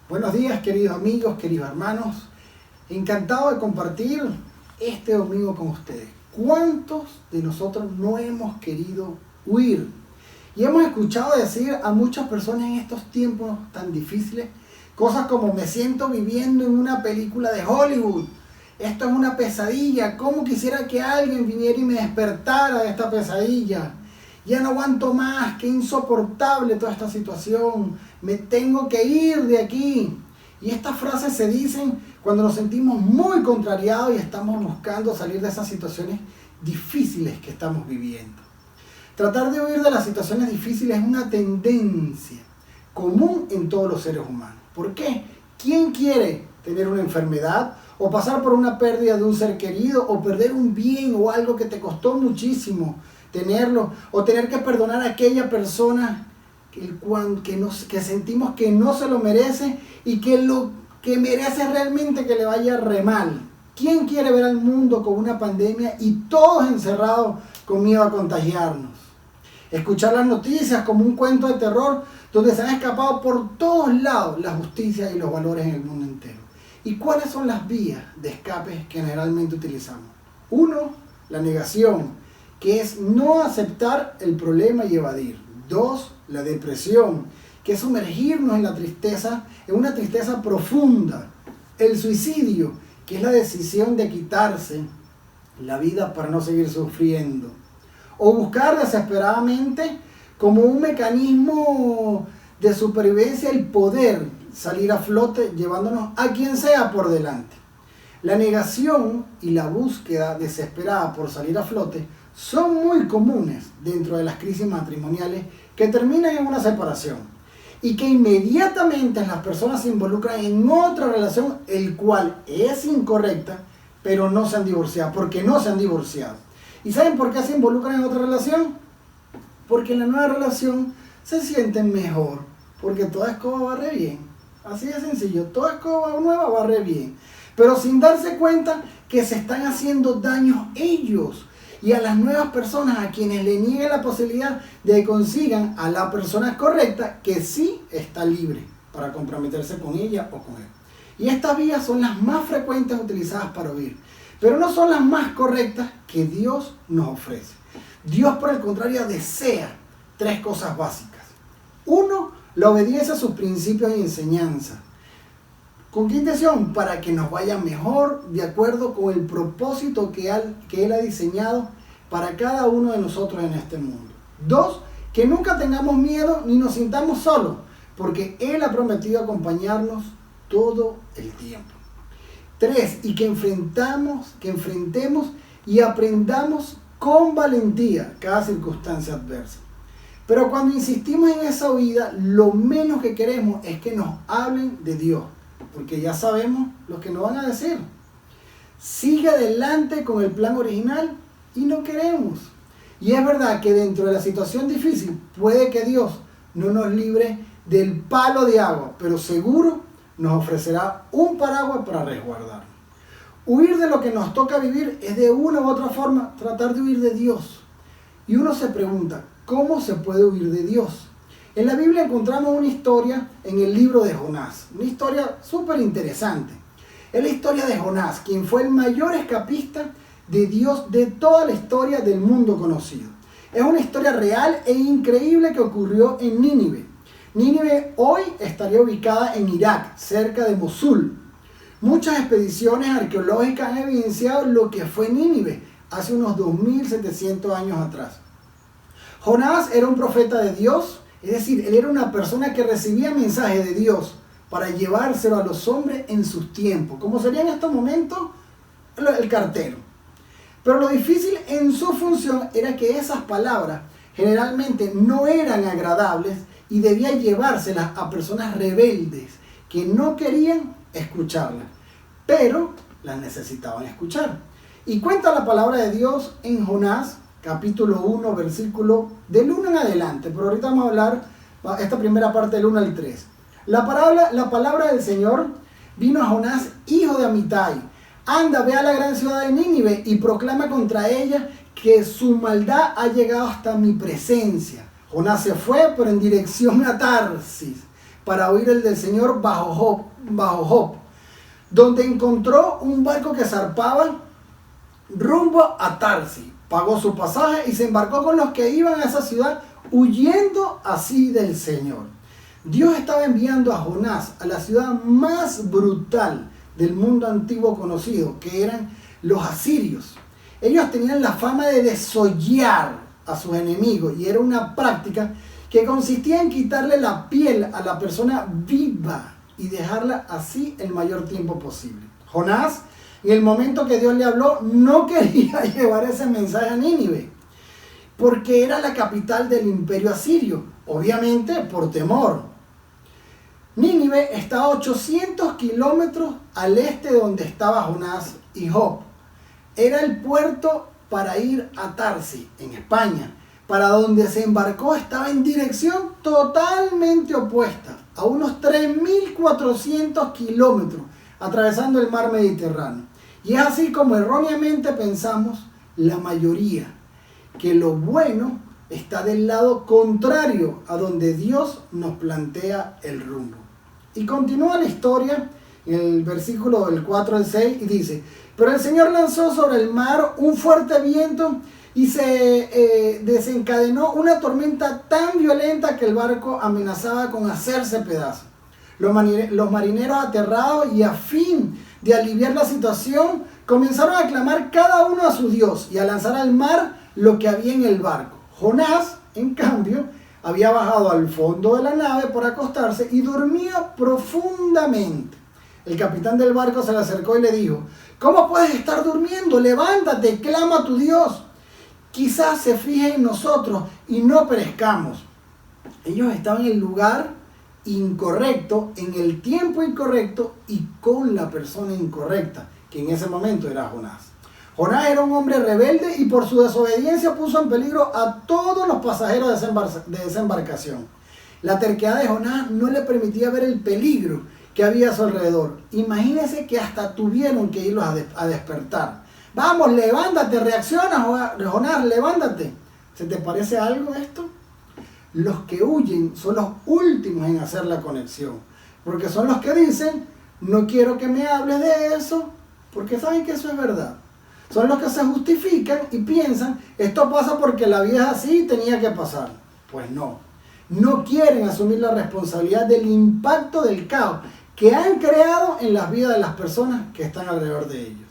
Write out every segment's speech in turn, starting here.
Buenos días, queridos amigos, queridos hermanos. Encantado de compartir este domingo con ustedes. ¿Cuántos de nosotros no hemos querido huir? Y hemos escuchado decir a muchas personas en estos tiempos tan difíciles cosas como: me siento viviendo en una película de Hollywood. Esto es una pesadilla. ¿Cómo quisiera que alguien viniera y me despertara de esta pesadilla? Ya no aguanto más, qué insoportable toda esta situación. Me tengo que ir de aquí. Y estas frases se dicen cuando nos sentimos muy contrariados y estamos buscando salir de esas situaciones difíciles que estamos viviendo. Tratar de huir de las situaciones difíciles es una tendencia común en todos los seres humanos. ¿Por qué? ¿Quién quiere tener una enfermedad o pasar por una pérdida de un ser querido o perder un bien o algo que te costó muchísimo tenerlo, o tener que perdonar a aquella persona que sentimos que no se lo merece y que lo que merece realmente que le vaya re mal? ¿Quién quiere ver al mundo con una pandemia y todos encerrados con miedo a contagiarnos? Escuchar las noticias como un cuento de terror donde se han escapado por todos lados la justicia y los valores en el mundo entero. ¿Y cuáles son las vías de escape que generalmente utilizamos? 1. La negación, que es no aceptar el problema y evadir. 2. La depresión, que es sumergirnos en la tristeza, en una tristeza profunda. El suicidio, que es la decisión de quitarse la vida para no seguir sufriendo. O buscar desesperadamente, como un mecanismo de supervivencia, el poder salir a flote llevándonos a quien sea por delante. La negación y la búsqueda desesperada por salir a flote son muy comunes dentro de las crisis matrimoniales que terminan en una separación y que inmediatamente las personas se involucran en otra relación, el cual es incorrecta, pero no se han divorciado, porque no se han divorciado. ¿Y saben por qué se involucran en otra relación? Porque en la nueva relación se sienten mejor, porque toda escoba barre bien. Así de sencillo, toda escoba nueva barre bien, pero sin darse cuenta que se están haciendo daño ellos y a las nuevas personas a quienes le nieguen la posibilidad de que consigan a la persona correcta que sí está libre para comprometerse con ella o con él. Y estas vías son las más frecuentes utilizadas para huir, pero no son las más correctas que Dios nos ofrece. Dios, por el contrario, desea 3 cosas básicas. 1, la obediencia a sus principios y enseñanzas. ¿Con qué intención? Para que nos vaya mejor de acuerdo con el propósito que Él ha diseñado para cada uno de nosotros en este mundo. 2, que nunca tengamos miedo ni nos sintamos solos, porque Él ha prometido acompañarnos todo el tiempo. 3, y que enfrentemos y aprendamos con valentía cada circunstancia adversa. Pero cuando insistimos en esa huida, lo menos que queremos es que nos hablen de Dios, porque ya sabemos lo que nos van a decir. Sigue adelante con el plan original y no queremos. Y es verdad que dentro de la situación difícil puede que Dios no nos libre del palo de agua, pero seguro nos ofrecerá un paraguas para resguardarnos. Huir de lo que nos toca vivir es de una u otra forma tratar de huir de Dios. Y uno se pregunta, ¿cómo se puede huir de Dios? En la Biblia encontramos una historia en el libro de Jonás, una historia súper interesante. Es la historia de Jonás, quien fue el mayor escapista de Dios de toda la historia del mundo conocido. Es una historia real e increíble que ocurrió en Nínive. Nínive hoy estaría ubicada en Irak, cerca de Mosul. Muchas expediciones arqueológicas han evidenciado lo que fue Nínive hace unos 2700 años atrás. Jonás era un profeta de Dios. Es decir, él era una persona que recibía mensajes de Dios para llevárselo a los hombres en sus tiempos, como sería en estos momentos el cartero. Pero lo difícil en su función era que esas palabras generalmente no eran agradables y debía llevárselas a personas rebeldes que no querían escucharlas, pero las necesitaban escuchar. Y cuenta la palabra de Dios en Jonás, capítulo 1, versículo del 1 en adelante, pero ahorita vamos a hablar esta primera parte del 1 al 3. La palabra del Señor vino a Jonás, hijo de Amitai. Anda, ve a la gran ciudad de Nínive y proclama contra ella que su maldad ha llegado hasta mi presencia. Jonás se fue, pero en dirección a Tarsis, para oír el del Señor bajo Job, donde encontró un barco que zarpaba rumbo a Tarsis. Pagó su pasaje y se embarcó con los que iban a esa ciudad, huyendo así del Señor. Dios estaba enviando a Jonás a la ciudad más brutal del mundo antiguo conocido, que eran los asirios. Ellos tenían la fama de desollar a sus enemigos y era una práctica que consistía en quitarle la piel a la persona viva y dejarla así el mayor tiempo posible. Jonás, en el momento que Dios le habló, no quería llevar ese mensaje a Nínive, porque era la capital del imperio asirio, obviamente por temor. Nínive está a 800 kilómetros al este de donde estaba Jonás y Job. Era el puerto para ir a Tarsis, en España. Para donde se embarcó estaba en dirección totalmente opuesta, a unos 3.400 kilómetros, atravesando el mar Mediterráneo. Y es así como erróneamente pensamos la mayoría, que lo bueno está del lado contrario a donde Dios nos plantea el rumbo. Y continúa la historia en el versículo del 4 al 6 y dice: pero el Señor lanzó sobre el mar un fuerte viento y se desencadenó una tormenta tan violenta que el barco amenazaba con hacerse pedazos. Los marineros, aterrados y a fin de aliviar la situación, comenzaron a clamar cada uno a su Dios y a lanzar al mar lo que había en el barco. Jonás, en cambio, había bajado al fondo de la nave por acostarse y dormía profundamente. El capitán del barco se le acercó y le dijo: ¿cómo puedes estar durmiendo? Levántate, clama a tu Dios. Quizás se fije en nosotros y no perezcamos. Ellos estaban en el lugar incorrecto, en el tiempo incorrecto y con la persona incorrecta, que en ese momento era Jonás. Jonás era un hombre rebelde y por su desobediencia puso en peligro a todos los pasajeros de esa embarcación. La terquedad de Jonás no le permitía ver el peligro que había a su alrededor. Imagínense que hasta tuvieron que irlos a despertar. Vamos, levántate, reacciona, Jonás, levántate. ¿Se te parece algo esto? Los que huyen son los últimos en hacer la conexión, porque son los que dicen: no quiero que me hables de eso, porque saben que eso es verdad. Son los que se justifican y piensan: esto pasa porque la vida es así y tenía que pasar. Pues no, no quieren asumir la responsabilidad del impacto del caos que han creado en las vidas de las personas que están alrededor de ellos.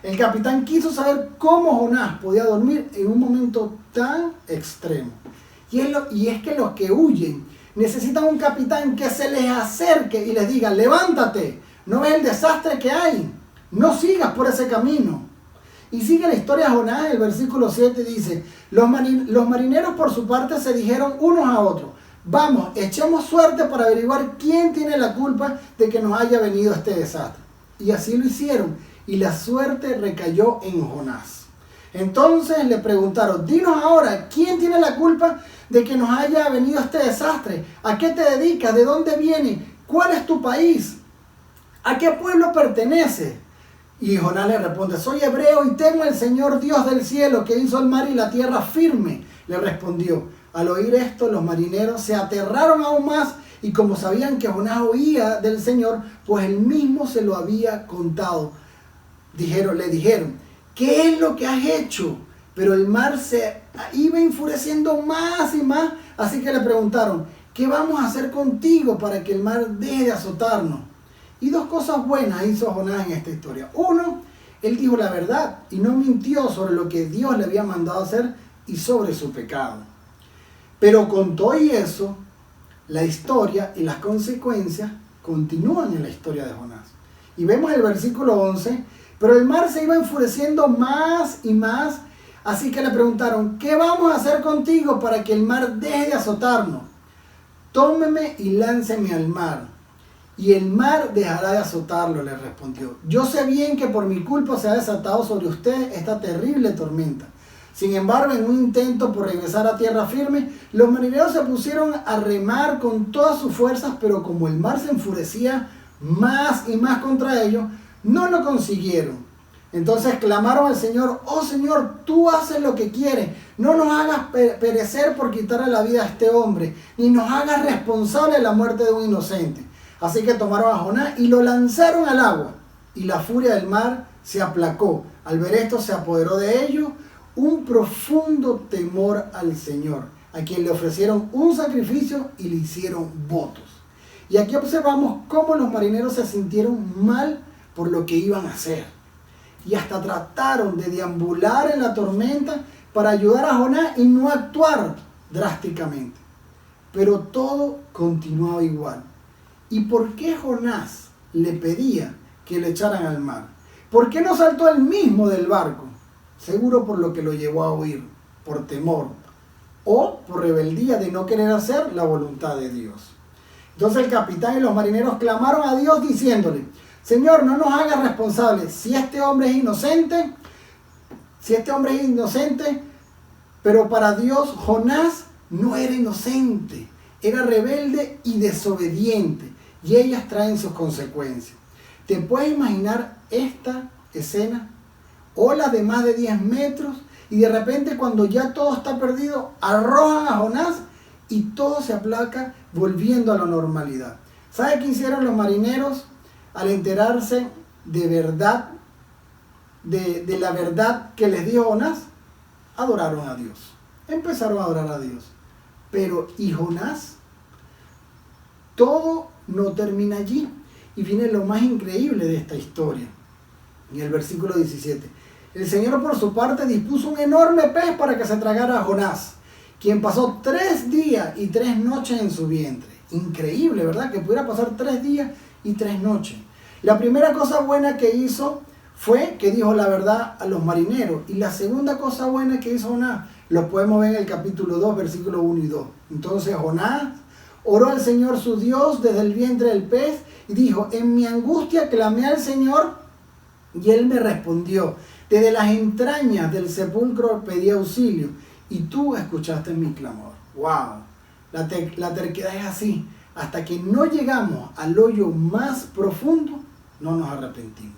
El capitán quiso saber cómo Jonás podía dormir en un momento tan extremo. Y es que los que huyen necesitan un capitán que se les acerque y les diga: levántate, ¿no ves el desastre que hay? No sigas por ese camino. Y sigue la historia de Jonás, el versículo 7 dice: los marineros por su parte se dijeron unos a otros: vamos, echemos suerte para averiguar quién tiene la culpa de que nos haya venido este desastre. Y así lo hicieron, y la suerte recayó en Jonás. Entonces le preguntaron: dinos ahora, ¿quién tiene la culpa de que nos haya venido este desastre? ¿A qué te dedicas? ¿De dónde vienes? ¿Cuál es tu país? ¿A qué pueblo perteneces? Y Jonás le responde: soy hebreo y temo al Señor Dios del cielo, que hizo el mar y la tierra firme. Le respondió. Al oír esto, los marineros se aterraron aún más, y como sabían que Jonás oía del Señor, pues él mismo se lo había contado, le dijeron: ¿qué es lo que has hecho? Pero el mar se iba enfureciendo más y más, así que le preguntaron: ¿qué vamos a hacer contigo para que el mar deje de azotarnos? Y dos cosas buenas hizo Jonás en esta historia. Uno, él dijo la verdad y no mintió sobre lo que Dios le había mandado hacer y sobre su pecado. Pero con todo y eso, la historia y las consecuencias continúan en la historia de Jonás. Y vemos el versículo 11: pero el mar se iba enfureciendo más y más, así que le preguntaron: ¿qué vamos a hacer contigo para que el mar deje de azotarnos? Tómeme y lánceme al mar, y el mar dejará de azotarlo, le respondió. Yo sé bien que por mi culpa se ha desatado sobre usted esta terrible tormenta. Sin embargo, en un intento por regresar a tierra firme, los marineros se pusieron a remar con todas sus fuerzas, pero como el mar se enfurecía más y más contra ellos, no lo consiguieron. Entonces clamaron al Señor: oh Señor, tú haces lo que quieres, no nos hagas perecer por quitarle la vida a este hombre, ni nos hagas responsable de la muerte de un inocente. Así que tomaron a Jonás y lo lanzaron al agua, y la furia del mar se aplacó. Al ver esto se apoderó de ellos un profundo temor al Señor, a quien le ofrecieron un sacrificio y le hicieron votos. Y aquí observamos cómo los marineros se sintieron mal por lo que iban a hacer. Y hasta trataron de deambular en la tormenta para ayudar a Jonás y no actuar drásticamente. Pero todo continuaba igual. ¿Y por qué Jonás le pedía que le echaran al mar? ¿Por qué no saltó él mismo del barco? Seguro por lo que lo llevó a huir, por temor o por rebeldía de no querer hacer la voluntad de Dios. Entonces el capitán y los marineros clamaron a Dios diciéndole: Señor, no nos hagas responsables si este hombre es inocente, pero para Dios Jonás no era inocente, era rebelde y desobediente, y ellas traen sus consecuencias. ¿Te puedes imaginar esta escena? Olas de más de 10 metros y de repente, cuando ya todo está perdido, arrojan a Jonás y todo se aplaca, volviendo a la normalidad. ¿Sabe qué hicieron los marineros al enterarse de verdad, de la verdad que les dio Jonás? Adoraron a Dios. Empezaron a adorar a Dios. Pero ¿y Jonás? Todo no termina allí. Y viene lo más increíble de esta historia. En el versículo 17. El Señor por su parte dispuso un enorme pez para que se tragara a Jonás, quien pasó 3 días y 3 noches en su vientre. Increíble, ¿verdad? Que pudiera pasar 3 días y 3 noches. La primera cosa buena que hizo fue que dijo la verdad a los marineros. Y la segunda cosa buena que hizo Jonás, lo podemos ver en el capítulo 2, versículos 1 y 2. Entonces Jonás oró al Señor su Dios desde el vientre del pez y dijo: en mi angustia clamé al Señor y Él me respondió. Desde las entrañas del sepulcro pedí auxilio y tú escuchaste mi clamor. ¡Wow! La terquedad es así. Hasta que no llegamos al hoyo más profundo, no nos arrepentimos.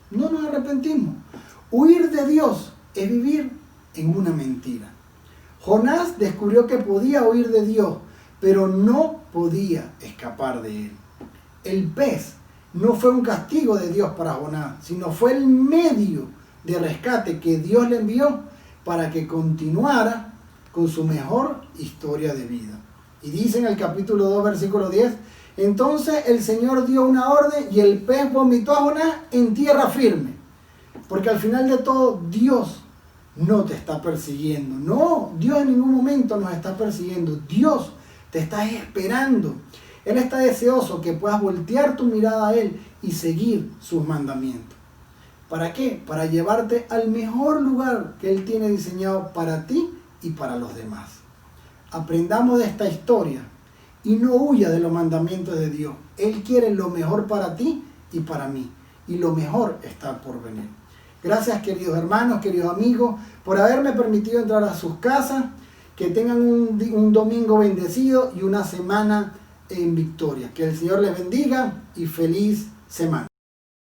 No nos arrepentimos. Huir de Dios es vivir en una mentira. Jonás descubrió que podía huir de Dios, pero no podía escapar de Él. El pez no fue un castigo de Dios para Jonás, sino fue el medio de rescate que Dios le envió para que continuara con su mejor historia de vida. Y dice en el capítulo 2, versículo 10, entonces el Señor dio una orden y el pez vomitó a Jonás en tierra firme. Porque al final de todo, Dios no te está persiguiendo. No, Dios en ningún momento nos está persiguiendo. Dios te está esperando. Él está deseoso que puedas voltear tu mirada a Él y seguir sus mandamientos. ¿Para qué? Para llevarte al mejor lugar que Él tiene diseñado para ti y para los demás. Aprendamos de esta historia y no huya de los mandamientos de Dios. Él quiere lo mejor para ti y para mí. Y lo mejor está por venir. Gracias, queridos hermanos, queridos amigos, por haberme permitido entrar a sus casas. Que tengan un domingo bendecido y una semana en victoria. Que el Señor les bendiga y feliz semana.